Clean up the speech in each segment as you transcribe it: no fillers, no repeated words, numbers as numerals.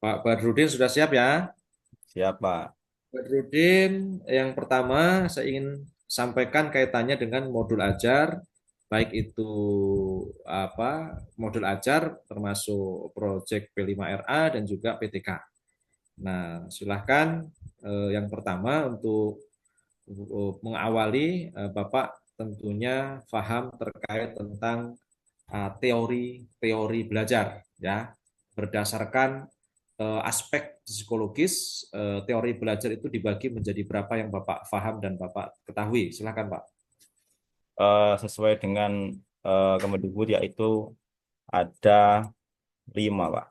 Pak Badrudin sudah siap ya? Siapa? Badrudin, yang pertama saya ingin sampaikan kaitannya dengan modul ajar, baik itu modul ajar termasuk proyek P5RA dan juga PTK. Nah, silahkan yang pertama untuk mengawali Bapak tentunya paham terkait tentang teori-teori belajar ya berdasarkan aspek psikologis. Teori belajar itu dibagi menjadi berapa yang Bapak paham dan Bapak ketahui. Silakan Pak. Sesuai dengan Kemendikbud yaitu ada 5, Pak.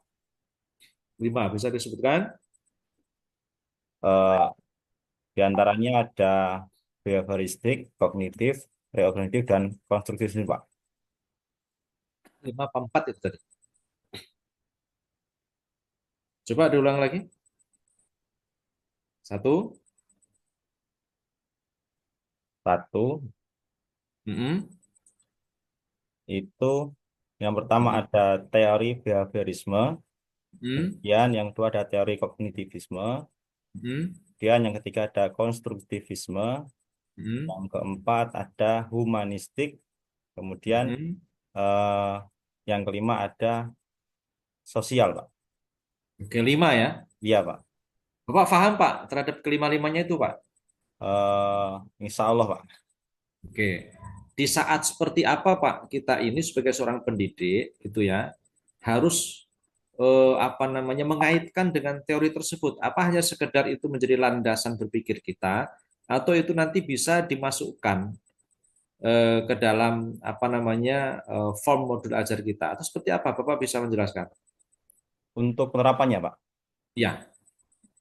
5 bisa disebutkan? Eh, di antaranya ada behavioristik, kognitif, reognitif, dan konstruktivisme, Pak. 5 apa 4 itu tadi? Coba diulang lagi. Satu. Satu, Mm-mm. itu yang pertama Mm-mm. ada teori behaviorisme, Mm-mm. kemudian yang kedua ada teori kognitivisme, Mm-mm. kemudian yang ketiga ada konstruktivisme, Mm-mm. yang keempat ada humanistik, kemudian Mm-mm. eh, yang kelima ada sosial, Pak. Oke, 5 ya. Iya, Pak. Bapak paham Pak terhadap kelima-limanya itu Pak? Insya Allah, Pak. Oke. Di saat seperti apa Pak kita ini sebagai seorang pendidik itu ya harus mengaitkan dengan teori tersebut? Apa hanya sekedar itu menjadi landasan berpikir kita atau itu nanti bisa dimasukkan ke dalam form modul ajar kita atau seperti apa? Bapak bisa menjelaskan? Untuk penerapannya, Pak. Ya,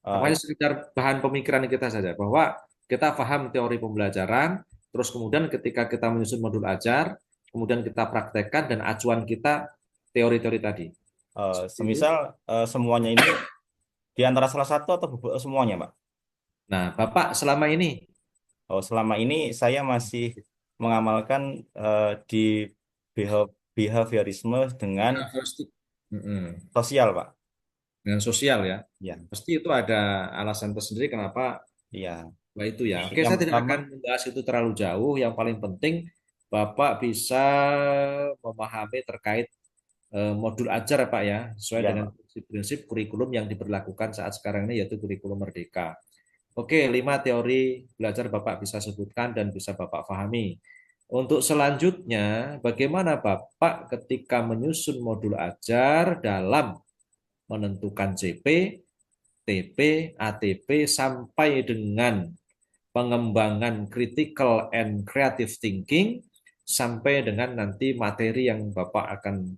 eh, apanya sekedar bahan pemikiran kita saja bahwa kita paham teori pembelajaran, terus kemudian ketika kita menyusun modul ajar, kemudian kita praktekkan dan acuan kita teori-teori tadi. Seperti itu. Semisal semuanya ini di antara salah satu atau semuanya, Pak. Nah, Bapak selama ini Oh, selama ini saya masih mengamalkan di behaviorisme dengan diagnostik. Mm-mm. sosial, Pak. Dengan sosial ya, Ya, pasti itu ada alasan tersendiri kenapa. iya. Wah itu ya. Oke, Yang saya tidak pertama, akan membahas itu terlalu jauh. Yang paling penting Bapak bisa memahami terkait modul ajar Pak ya, sesuai ya, dengan Pak. prinsip-prinsip kurikulum yang diberlakukan saat sekarang ini yaitu kurikulum Merdeka. Oke, 5 teori belajar Bapak bisa sebutkan dan bisa Bapak pahami. Untuk selanjutnya, bagaimana Bapak ketika menyusun modul ajar dalam menentukan CP, TP, ATP sampai dengan pengembangan critical and creative thinking sampai dengan nanti materi yang Bapak akan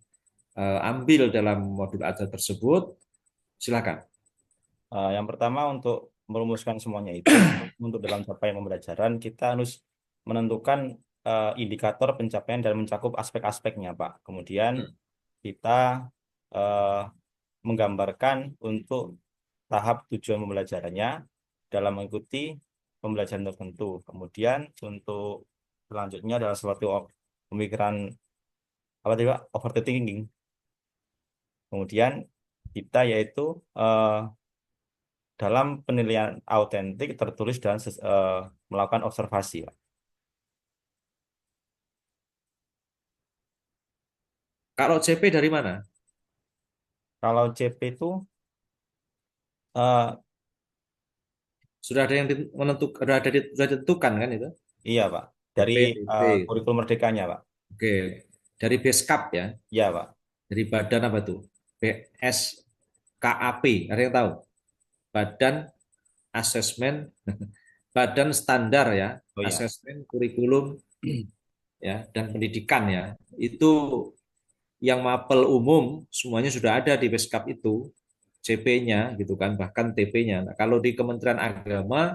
ambil dalam modul ajar tersebut. Silakan. Yang pertama untuk merumuskan semuanya itu, untuk dalam capaian pembelajaran kita harus menentukan indikator pencapaian dan mencakup aspek-aspeknya, Pak. Kemudian kita eh, menggambarkan untuk tahap tujuan pembelajarannya dalam mengikuti pembelajaran tertentu. Kemudian untuk selanjutnya adalah suatu pemikiran apa tadi, Pak? Overthinking. Kemudian kita yaitu eh, dalam penilaian autentik tertulis dan melakukan observasi, Pak. Kalau CP dari mana? Kalau CP itu eh, Sudah ada yang menentukan, sudah ditentukan kan itu? iya, Pak, dari CP, TP. kurikulum merdekanya, Pak. Oke. Dari Beskap ya. Iya, Pak. Dari badan apa tuh? BSKAP. Ada yang tahu? Badan Asesmen, Badan Standar ya, Oh iya. Asesmen Kurikulum ya dan Pendidikan ya. Itu yang mapel umum semuanya sudah ada di Beskap itu, CP-nya gitu kan, bahkan TP-nya. Nah, kalau di Kementerian Agama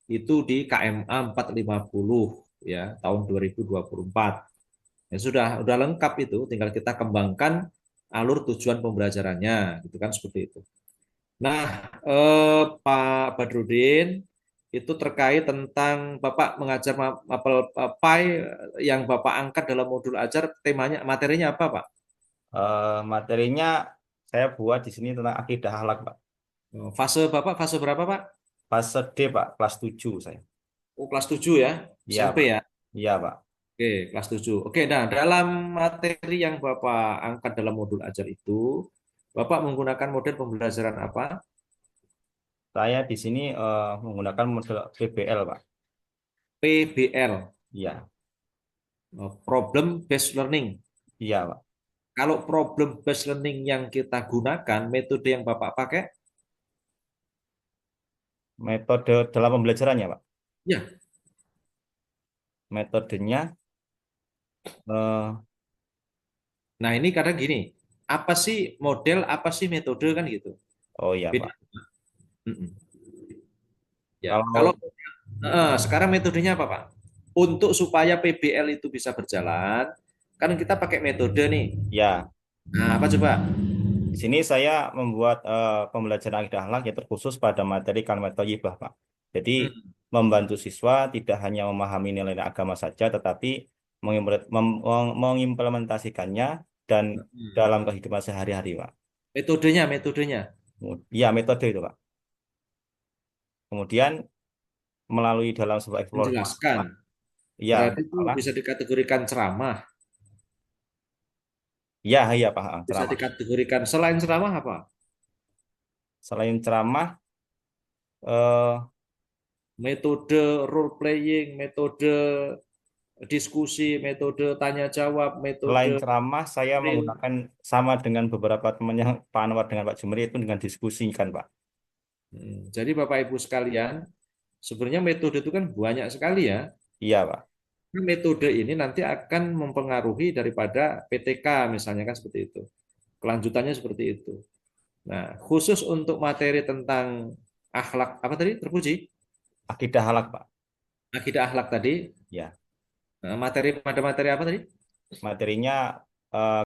itu di KMA 450 ya tahun 2024. Ya sudah lengkap itu, tinggal kita kembangkan alur tujuan pembelajarannya gitu kan seperti itu. Nah, Pak Badrudin itu terkait tentang Bapak mengajar mapel PAI yang Bapak angkat dalam modul ajar temanya materinya apa Pak? Materinya Saya buat di sini tentang akidah akhlak, Pak. Fase Bapak fase berapa, Pak? Fase D, Pak, kelas 7 saya. Oh, kelas 7 ya, Iya, SMP Pak. ya. Iya, Pak. Oke, kelas 7. Oke, nah dalam materi yang Bapak angkat dalam modul ajar itu, Bapak menggunakan model pembelajaran apa? Saya di sini menggunakan model PBL, Pak. PBL, Iya, Problem Based Learning. iya, Pak. Kalau problem based learning yang kita gunakan, metode yang Bapak pakai, Metode dalam pembelajarannya, Pak. ya. Metodenya, eh, Nah ini kadang gini, apa sih model, apa sih metode kan gitu. oh iya, Beda. Pak. Mm-mm. Ya, kalau Kalau, sekarang metodenya apa, Pak? Untuk supaya PBL itu bisa berjalan, kan kita pakai metode nih. ya, Nah, apa coba? di sini saya membuat pembelajaran akidah akhlak yang terkhusus pada materi kalimat thayyibah, Pak. Jadi Hmm. membantu siswa tidak hanya memahami nilai agama saja, tetapi mengimplementasikannya dan Hmm. dalam kehidupan sehari-hari, Pak. Metodenya. Ya, metode itu, Pak. Kemudian melalui dalam sebuah eksplorasi, Menjelaskan. ya, Berarti itu masalah, bisa dikategorikan ceramah. ya, iya, Pak, Bisa ceramah. dikategorikan selain ceramah apa? Selain ceramah, eh, Metode role playing, metode diskusi, metode tanya jawab, selain metode ceramah, saya drill. menggunakan sama dengan beberapa teman yang Pak Anwar dengan Pak Jumeri itu dengan diskusi kan, Pak. Jadi Bapak Ibu sekalian, sebenarnya metode itu kan banyak sekali ya. Iya, Pak. Metode ini nanti akan mempengaruhi daripada PTK misalnya kan seperti itu. Kelanjutannya seperti itu. Nah, khusus untuk materi tentang akhlak apa tadi terpuji? Akidah halak, Pak. Akidah akhlak tadi, Ya, materi pada materi apa tadi? materinya